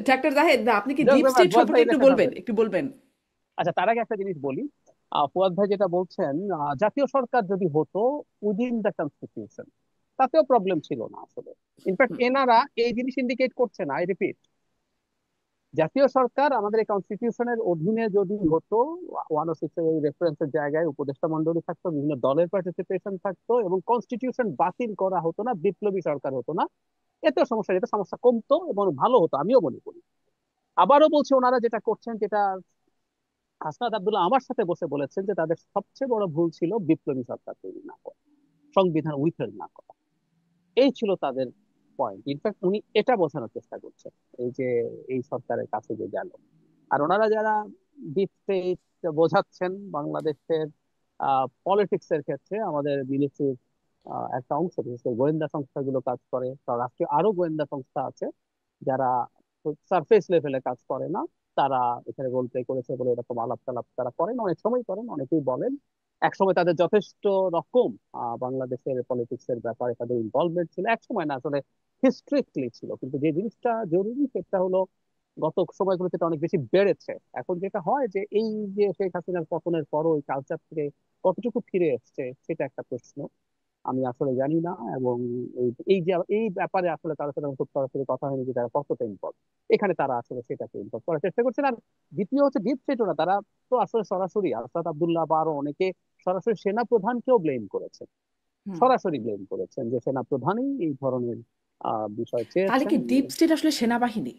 Doctor Zahed, না আপনি কি জোক ডিপ ব্যাপার, স্টেট ফুয়াদ ভাই সম্পর্কে এর একটু কথা বলবেন, বলি। একটু বলবেন? আচ্ছা, তার আগে একটা জিনিস বলি। ফুয়াদ ভাই যেটা বলছেন, জাতীয় সরকার যদি হতো উইদিন দ্য কনস্টিটিউশন, তাতেও প্রবলেম ছিল না আসলে। ইনফ্যাক্ট হুম। এনারা এই জিনিস ইন্ডিকেট করছে না, আই রিপিট, জাতীয় সরকার আমাদের এই কনস্টিটিউশনের অধীনে যদি হতো, 106 এর এই রেফারেন্সের জায়গায় উপদেষ্টা মন্ডলী থাকতো, বিভিন্ন দলের পার্টিসিপেশন থাকতো, এবং কনস্টিটিউশন বাতিল করা হতো না, বিপ্লবী সরকার হতো না, এতেও সমস্যা, এটা সমস্যা কমতো এবং ভালো হতো, আমিও মনে করি। আবারও বলছি, ওনারা যেটা করছেন, যেটা হাসনাত আব্দুল্লাহ আমার সাথে বসে বলেছেন, যে তাদের সবচেয়ে বড় ভুল ছিল বিপ্লবী সরকার তৈরি না করা, সংবিধান উইথেল না করা। এই ছিল তাদের পয়েন্ট। ইনফ্যাক্ট উনি এটা বোঝানোর চেষ্টা করছেন, এই যে এই সরকারের কাছে যে গেল। আর ওনারা যারা ডিপ স্টেট বোঝাচ্ছেন বাংলাদেশের পলিটিক্স এর ক্ষেত্রে, আমাদের মিলিটারির একটা অংশ, বিশেষ করে গোয়েন্দা সংস্থাগুলো কাজ করে, বা রাষ্ট্রীয় আরো গোয়েন্দা সংস্থা আছে যারা সারফেস লেভেলে কাজ করে না, তারা এখানে রোল প্লে করেছে বলে এরকম আলাপ টালাপ তারা করেন, অনেক সময় করেন, অনেকেই বলেন। একসময় তাদের যথেষ্ট রকম বাংলাদেশের পলিটিক্স এর ব্যাপারে তাদের ইনভলভমেন্ট ছিল, এক সময় না আসলে হিস্ট্রিক্টলি ছিল, কিন্তু যে জিনিসটা জরুরি সেটা হলো গত সময়গুলোতে এটা অনেক বেশি বেড়েছে। এখন যেটা হয় যে এই যে শেখ হাসিনার পতনের পরও ওই কালচার থেকে কতটুকু ফিরে এসছে সেটা একটা প্রশ্ন, আমি আসলে জানি না। এবং এই এই যে এই ব্যাপারে আসলে তার সাথে আমার খুব সরাসরি কথা হয়নি যে তারা কতটা ইনভলভ, এখানে তারা আসলে সেটাকে ইনভলভ করার চেষ্টা করছেন। আর দ্বিতীয় হচ্ছে ডিপ স্টেটও না, তারা তো আসলে সরাসরি আসাদ আব্দুল্লাহ বা আরো অনেকে সরাসরি সেনা প্রধানকেও ব্লেম করেছেন, হুম। সরাসরি ব্লেম করেছেন যে সেনা প্রধানই এই ধরনের বিষয় তাহলে চেয়েছেন। কি ডিপ স্টেট আসলে সেনাবাহিনী?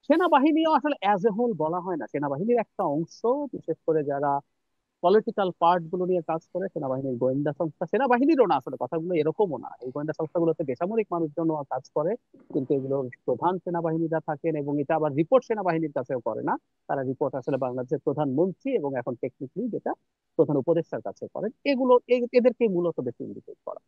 সেনাবাহিনীও আসলে অ্যাজ এ হোল বলা হয় না, সেনাবাহিনীর একটা অংশ, বিশেষ করে যারা পলিটিক্যাল পার্ট গুলো নিয়ে কাজ করে, সেনাবাহিনীর গোয়েন্দা সংস্থা, সেনাবাহিনীরও না আসলে, কথাগুলো এরকমও না, এই গোয়েন্দা সংস্থাগুলোতে বেসামরিক মানুষজন কাজ করে, কিন্তু এগুলোর প্রধান সেনাবাহিনীরা থাকেন, এবং এটা আবার রিপোর্ট সেনাবাহিনীর কাছেও করে না, তারা রিপোর্ট আসলে বাংলাদেশের প্রধানমন্ত্রী এবং এখন টেকনিক্যালি যেটা প্রধান উপদেষ্টার কাছে করেন। এগুলো এদেরকে মূলত বেশি ইন্ডিকেট করা।